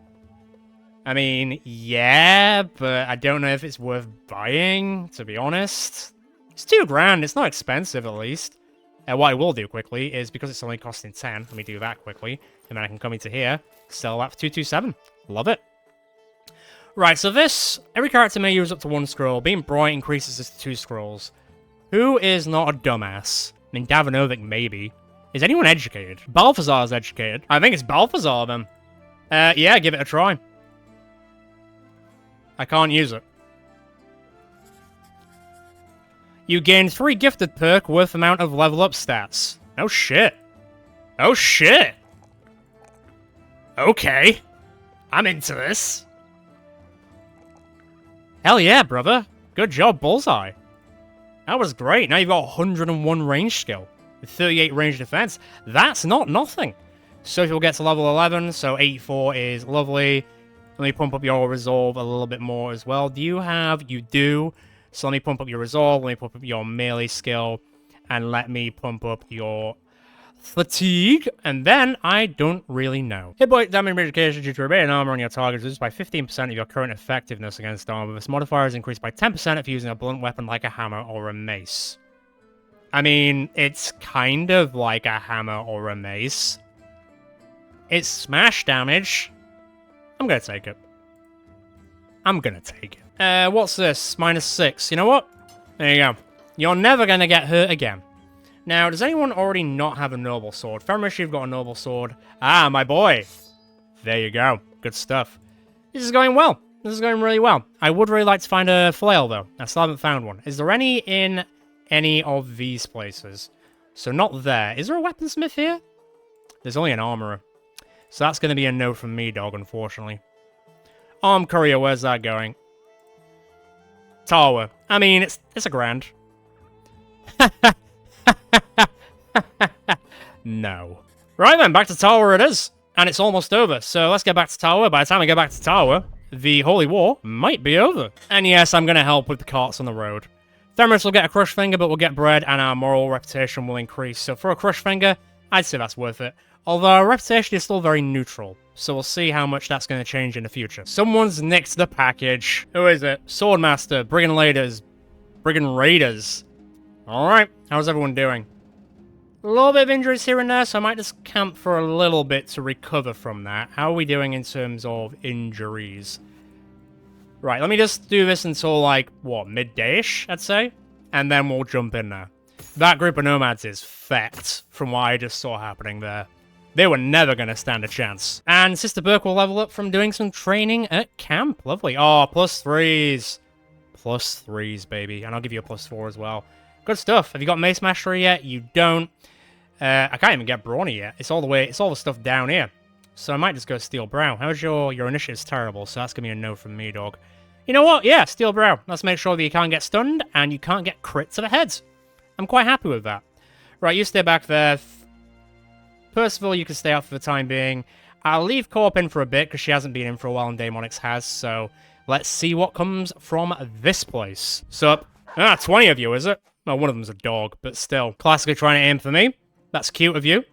A: I mean, yeah, but I don't know if it's worth buying, to be honest. It's 2 grand. It's not expensive, at least. What I will do quickly is, because it's only costing 10, let me do that quickly. And then I can come into here, sell that for 227. Love it. Right, so this, every character may use up to 1 scroll. Being bright increases this to 2 scrolls. Who is not a dumbass? I mean, Davanovic, maybe. Is anyone educated? Balthazar's educated. I think it's Balthazar, then. Yeah, give it a try. I can't use it. You gain 3 gifted perk worth amount of level up stats. Oh shit. Oh shit. Okay. I'm into this. Hell yeah, brother. Good job, Bullseye. That was great. Now you've got 101 range skill. With 38 range defense. That's not nothing. So if you'll get to level 11, so 84 is lovely. Let me pump up your resolve a little bit more as well. Do you have? You do. So let me pump up your resolve, let me pump up your melee skill, and let me pump up your fatigue, and then I don't really know. Hit point damage modification due to remaining armor on your target reduced by 15% of your current effectiveness against armor. This modifier is increased by 10% if using a blunt weapon like a hammer or a mace. I mean, it's kind of like a hammer or a mace. It's smash damage. I'm gonna take it. I'm gonna take it. What's this? -6. You know what? There you go. You're never gonna get hurt again. Now, does anyone already not have a noble sword? Skirmish, you've got a noble sword. Ah, my boy. There you go. Good stuff. This is going well. This is going really well. I would really like to find a flail, though. I still haven't found one. Is there any in any of these places? So not there. Is there a weaponsmith here? There's only an armorer. So that's going to be a no from me, dog, unfortunately. Arm courier, where's that going? Tower. I mean, it's a grand. No. Right then, back to Tower it is. And it's almost over, so let's get back to Tower. By the time I get back to Tower, the Holy War might be over. And yes, I'm going to help with the carts on the road. Themis will get a crush finger, but we'll get bread, and our moral reputation will increase. So for a crush finger, I'd say that's worth it. Although our reputation is still very neutral, so we'll see how much that's going to change in the future. Someone's nicked the package. Who is it? Swordmaster, Brigand Raiders. Alright, how's everyone doing? A little bit of injuries here and there, so I might just camp for a little bit to recover from that. How are we doing in terms of injuries? Right, let me just do this until, like, what, midday-ish, I'd say? And then we'll jump in there. That group of nomads is fecked from what I just saw happening there. They were never going to stand a chance. And Sister Burke will level up from doing some training at camp. Lovely. Oh, +3s. +3s, baby. And I'll give you a +4 as well. Good stuff. Have you got Mace Mastery yet? You don't. I can't even get Brawny yet. It's all the stuff down here. So I might just go Steel Brow. How's your initiative's terrible, so that's going to be a no from me, dog. You know what? Yeah, Steel Brow. Let's make sure that you can't get stunned and you can't get crit to the head. I'm quite happy with that. Right, you stay back there. Percival, you can stay out for the time being. I'll leave Co-op in for a bit, because she hasn't been in for a while and Daemonix has, so let's see what comes from this place. Sup? 20 of you, is it? Well, one of them's a dog, but still. Classically trying to aim for me. That's cute of you.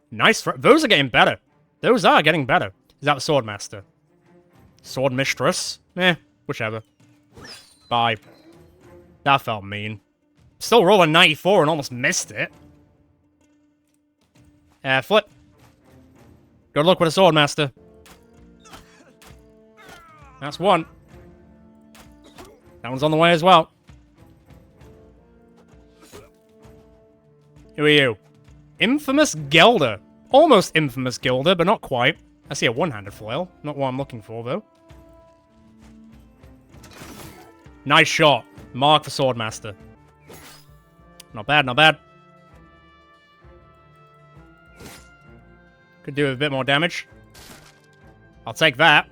A: Nice. Those are getting better. Those are getting better. Is that the Swordmaster? Sword Mistress? Whichever. Bye. That felt mean. Still rolling 94 and almost missed it. Flip. Good luck with a Swordmaster. That's one. That one's on the way as well. Who are you? Infamous Gelder. Almost Infamous Gilder, but not quite. I see a one-handed flail. Not what I'm looking for, though. Nice shot. Mark for Swordmaster. Not bad, not bad. Could do with a bit more damage. I'll take that.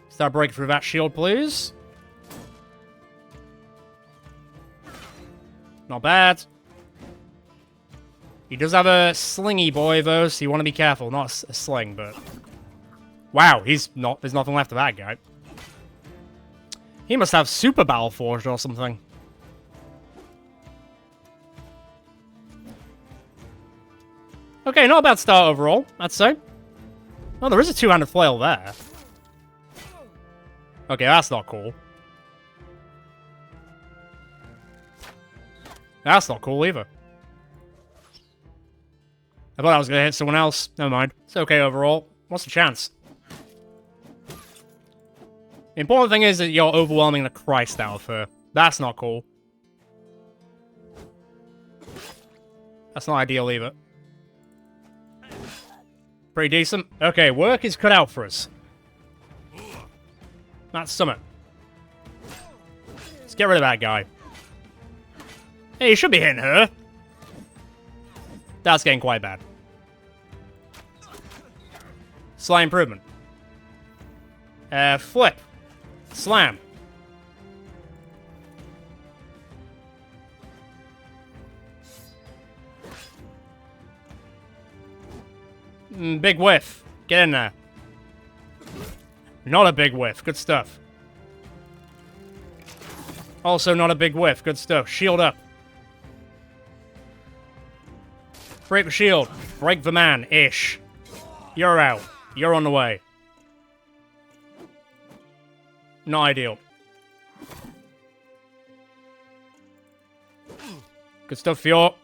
A: Start breaking through that shield, please. Not bad. He does have a slingy boy, though, so you want to be careful. Not a sling, but... Wow, he's not... There's nothing left of that guy. He must have Super Battle Forged or something. Okay, not a bad start overall, I'd say. Oh, there is a two-handed flail there. Okay, that's not cool. That's not cool either. I thought I was going to hit someone else. Never mind. It's okay overall. What's the chance? The important thing is that you're overwhelming the Christ out of her. That's not cool. That's not ideal either. Pretty decent. Okay, work is cut out for us. That's something. Let's get rid of that guy. Hey, you should be hitting her. That's getting quite bad. Slight improvement. Flip. Slam. Big whiff. Get in there. Not a big whiff. Good stuff. Also not a big whiff. Good stuff. Shield up. Break the shield. Break the man. Ish. You're out. You're on the way. Not ideal. Good stuff for your...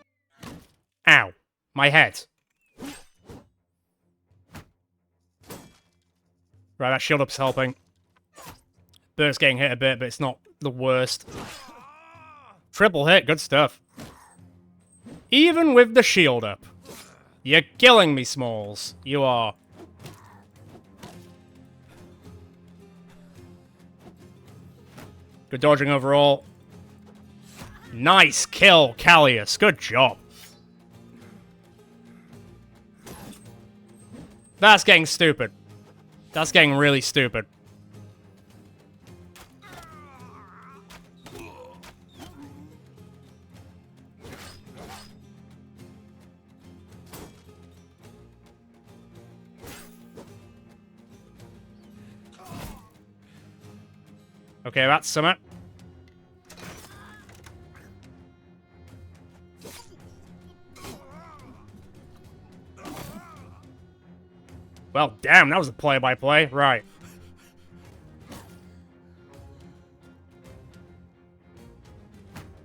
A: Ow. My head. Right, that shield up's helping. Burt's getting hit a bit, but it's not the worst. Triple hit, good stuff. Even with the shield up. You're killing me, Smalls. You are. Good dodging overall. Nice kill, Callius. Good job. That's getting stupid. That's getting really stupid. Okay, that's something. Well, damn, that was a play-by-play. Right.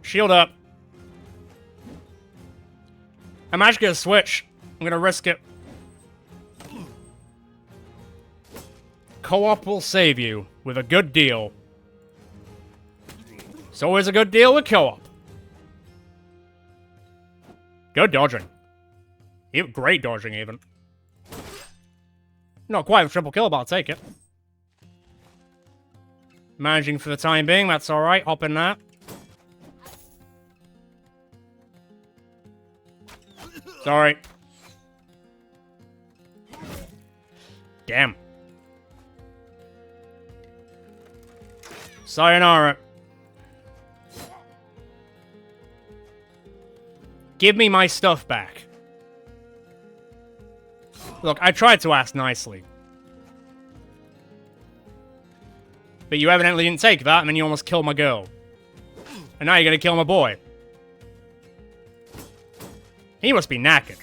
A: Shield up. I'm actually gonna switch. I'm gonna risk it. Co-op will save you with a good deal. It's always a good deal with co-op. Good dodging. Great dodging, even. Not quite a triple kill, but I'll take it. Managing for the time being, that's alright. Hop in that. Sorry. Damn. Sayonara. Give me my stuff back. Look, I tried to ask nicely. But you evidently didn't take that, and then you almost killed my girl. And now you're gonna kill my boy. He must be knackered.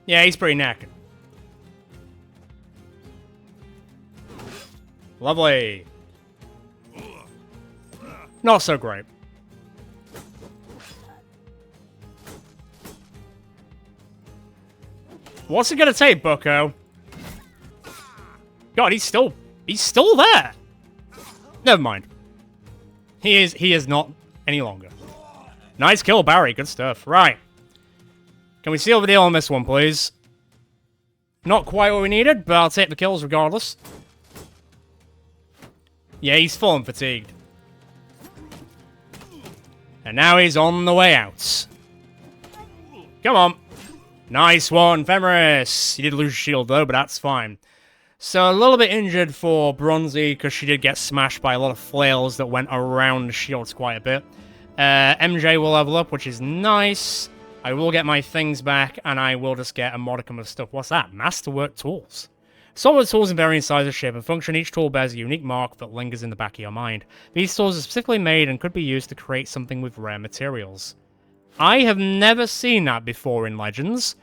A: Yeah, he's pretty knackered. Lovely. Not so great. What's it gonna take, bucko? God, he's still there. Never mind. He is not any longer. Nice kill, Barry. Good stuff. Right. Can we seal the deal on this one, please? Not quite what we needed, but I'll take the kills regardless. Yeah, he's full and fatigued. And now he's on the way out. Come on. Nice one, Fenris. You did lose your shield, though, but that's fine. So, a little bit injured for Bronzy, because she did get smashed by a lot of flails that went around the shields quite a bit. MJ will level up, which is nice. I will get my things back, and I will just get a modicum of stuff. What's that? Masterwork tools. Solid tools in varying sizes, shape, and function. Each tool bears a unique mark that lingers in the back of your mind. These tools are specifically made and could be used to create something with rare materials. I have never seen that before in Legends.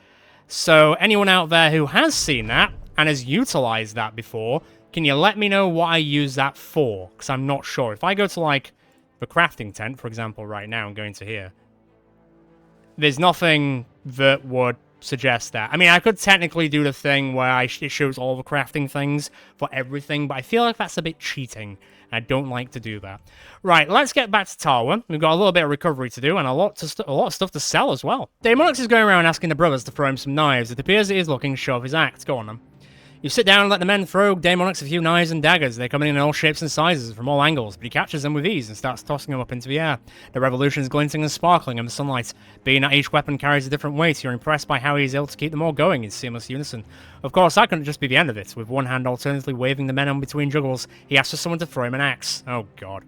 A: So anyone out there who has seen that and has utilized that before, can you let me know what I use that for? Because I'm not sure. If I go to, like, the crafting tent, for example, right now, I'm going to here. There's nothing that would suggest that. I mean, I could technically do the thing where it shows all the crafting things for everything, but I feel like that's a bit cheating. I don't like to do that. Right, let's get back to Tawa. We've got a little bit of recovery to do and a lot of stuff to sell as well. Daemonix is going around asking the brothers to throw him some knives. It appears he is looking to show off his act. Go on, then. You sit down and let the men throw Daemonix a few knives and daggers. They come in all shapes and sizes from all angles, but he catches them with ease and starts tossing them up into the air. The revolution is glinting and sparkling in the sunlight. Being that each weapon carries a different weight, you're impressed by how he is able to keep them all going in seamless unison. Of course, that couldn't just be the end of it. With one hand alternately waving the men on between juggles, he asks for someone to throw him an axe. Oh, God.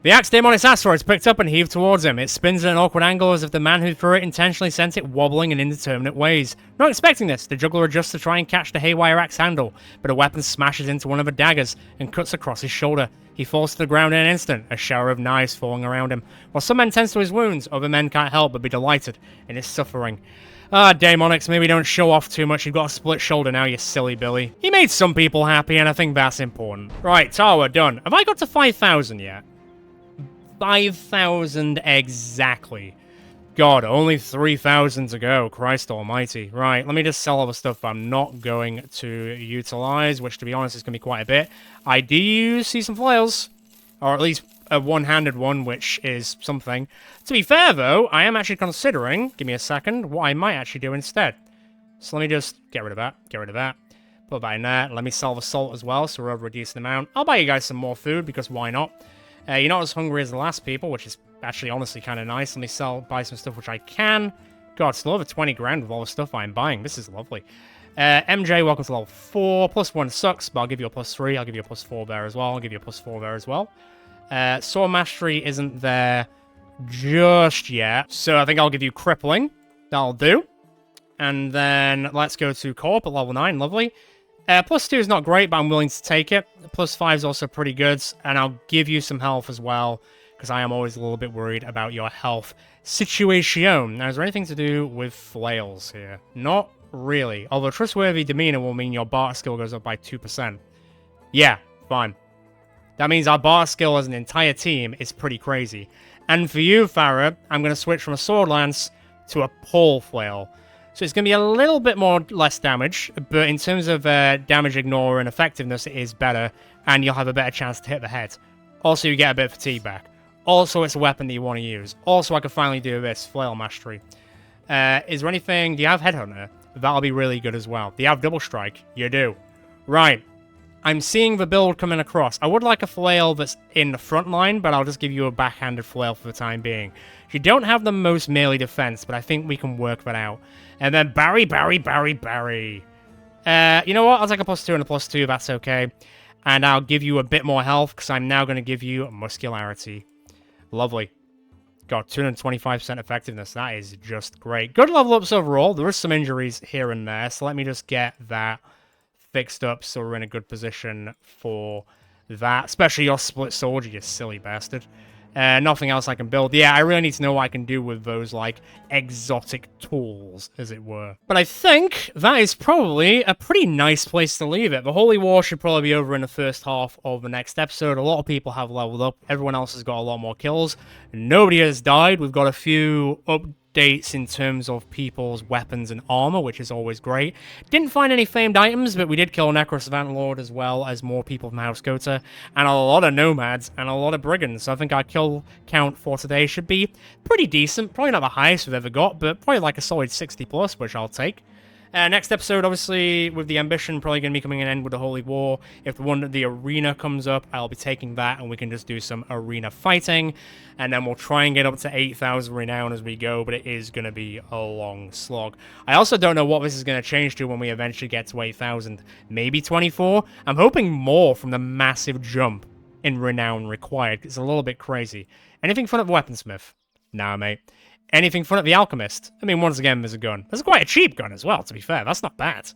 A: The axe Daemonix asks for is picked up and heaved towards him. It spins at an awkward angle as if the man who threw it intentionally sent it wobbling in indeterminate ways. Not expecting this, the juggler adjusts to try and catch the haywire axe handle, but a weapon smashes into one of the daggers and cuts across his shoulder. He falls to the ground in an instant, a shower of knives falling around him. While some men tend to his wounds, other men can't help but be delighted in his suffering. Ah, Daemonix, maybe don't show off too much. You've got a split shoulder now, you silly Billy. He made some people happy, and I think that's important. Right, Tawa, done. Have I got to 5,000 yet? 5,000 exactly. God, only 3,000 to go. Christ almighty. Right, let me just sell all the stuff I'm not going to utilize, which, to be honest, is going to be quite a bit. I do see some flails, or at least a one-handed one, which is something. To be fair, though, I am actually considering, give me a second, what I might actually do instead. So let me just get rid of that, put that in there. Let me sell the salt as well, so we're over a decent amount. I'll buy you guys some more food, because why not? You're not as hungry as the last people, which is actually honestly kind of nice. Let me buy some stuff which I can. God, still over 20 grand with all the stuff I'm buying. This is lovely. MJ, welcome to level 4. +1 sucks, but I'll give you a +3. I'll give you a +4 there as well. I'll give you a +4 there as well. Sword Mastery isn't there just yet, so I think I'll give you Crippling. That'll do. And then let's go to Corp at level 9. Lovely. +2 is not great, but I'm willing to take it. +5 is also pretty good, and I'll give you some health as well, because I am always a little bit worried about your health situation. Now, is there anything to do with flails here? Not really. Although trustworthy demeanor will mean your barter skill goes up by 2%. Yeah, fine. That means our barter skill as an entire team is pretty crazy. And for you, Farah, I'm going to switch from a sword lance to a pole flail. So it's going to be a little bit less damage, but in terms of damage ignore and effectiveness, it is better, and you'll have a better chance to hit the head. Also, you get a bit of fatigue back. Also, it's a weapon that you want to use. Also, I can finally do this, Flail Mastery. Is there anything... Do you have Headhunter? That'll be really good as well. Do you have Double Strike? You do. Right. I'm seeing the build coming across. I would like a flail that's in the front line, but I'll just give you a backhanded flail for the time being. You don't have the most melee defense, but I think we can work that out. And then Barry. You know what? I'll take a +2 and a +2, that's okay. And I'll give you a bit more health, because I'm now going to give you muscularity. Lovely. Got 225% effectiveness. That is just great. Good level ups overall. There is some injuries here and there, so let me just get that fixed up so we're in a good position for that. Especially your split soldier, you silly bastard. Nothing else I can build. Yeah, I really need to know what I can do with those, like, exotic tools, as it were. But I think that is probably a pretty nice place to leave it. The Holy War should probably be over in the first half of the next episode. A lot of people have leveled up. Everyone else has got a lot more kills. Nobody has died. We've got a few updates in terms of people's weapons and armor, which is always great. Didn't find any famed items, but we did kill a Necro Savant Lord as well as more people from House Gota, and a lot of nomads and a lot of brigands. So I think our kill count for today should be pretty decent. Probably not the highest we've ever got, but probably like a solid 60 plus, which I'll take. Next episode, obviously, with the Ambition, probably going to be coming an end with the Holy War. If the arena comes up, I'll be taking that, and we can just do some arena fighting. And then we'll try and get up to 8,000 renown as we go, but it is going to be a long slog. I also don't know what this is going to change to when we eventually get to 8,000. Maybe 24? I'm hoping more from the massive jump in renown required. It's a little bit crazy. Anything fun at the Weaponsmith? Nah, mate. Anything fun at the Alchemist? I mean, once again, there's a gun. There's quite a cheap gun as well, to be fair. That's not bad.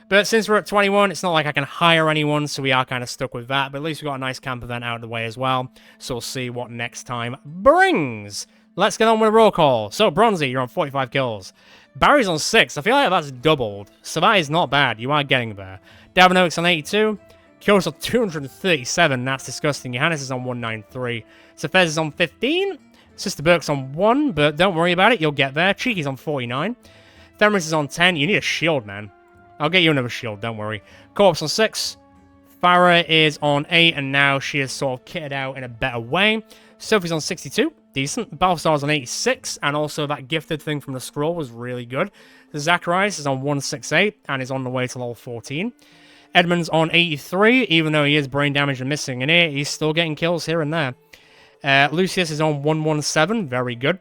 A: But since we're at 21, it's not like I can hire anyone, so we are kind of stuck with that. But at least we got a nice camp event out of the way as well. So we'll see what next time brings. Let's get on with a roll call. So, Bronzy, you're on 45 kills. Barry's on 6. I feel like that's doubled. So that is not bad. You are getting there. Davinoak's on 82. Kyo's on 237. That's disgusting. Johannes is on 193. Safez is on 15. Sister Burke's on 1, but don't worry about it, you'll get there. Cheeky's on 49. Themris is on 10. You need a shield, man. I'll get you another shield, don't worry. Corpse on 6. Farah is on 8, and now she is sort of kitted out in a better way. Sophie's on 62. Decent. Balthazar's on 86, and also that gifted thing from the scroll was really good. Zacharias is on 168, and is on the way to level 14. Edmund's on 83, even though he is brain damaged and missing an ear, he's still getting kills here and there. Lucius is on 117, very good.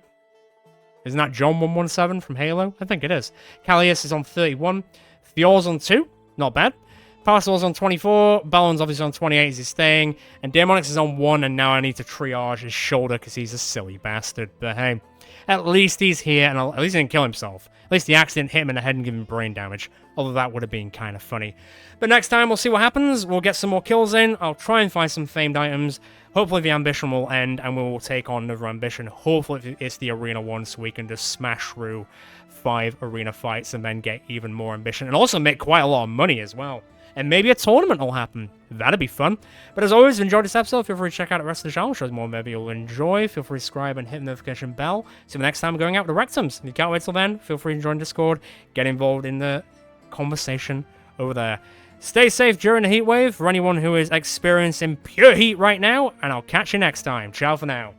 A: Isn't that John 117 from Halo? I think it is. Callius is on 31. Fior's on 2, not bad. Parcel's on 24. Ballon's obviously on 28 as he's staying. And Daemonix is on 1, and now I need to triage his shoulder because he's a silly bastard. But hey, at least he's here, and at least he didn't kill himself. At least the axe didn't hit him in the head and give him brain damage. Although that would have been kind of funny. But next time, we'll see what happens. We'll get some more kills in. I'll try and find some famed items. Hopefully the Ambition will end, and we will take on another Ambition. Hopefully it's the Arena one, so we can just smash through 5 arena fights and then get even more Ambition. And also make quite a lot of money as well. And maybe a tournament will happen. That'd be fun. But as always, if you enjoyed this episode, feel free to check out the rest of the channel. Shows more maybe you'll enjoy. Feel free to subscribe and hit the notification bell. See you next time we're going out with the Rectums. If you can't wait till then, feel free to join Discord. Get involved in the conversation over there. Stay safe during the heat wave for anyone who is experiencing pure heat right now. And I'll catch you next time. Ciao for now.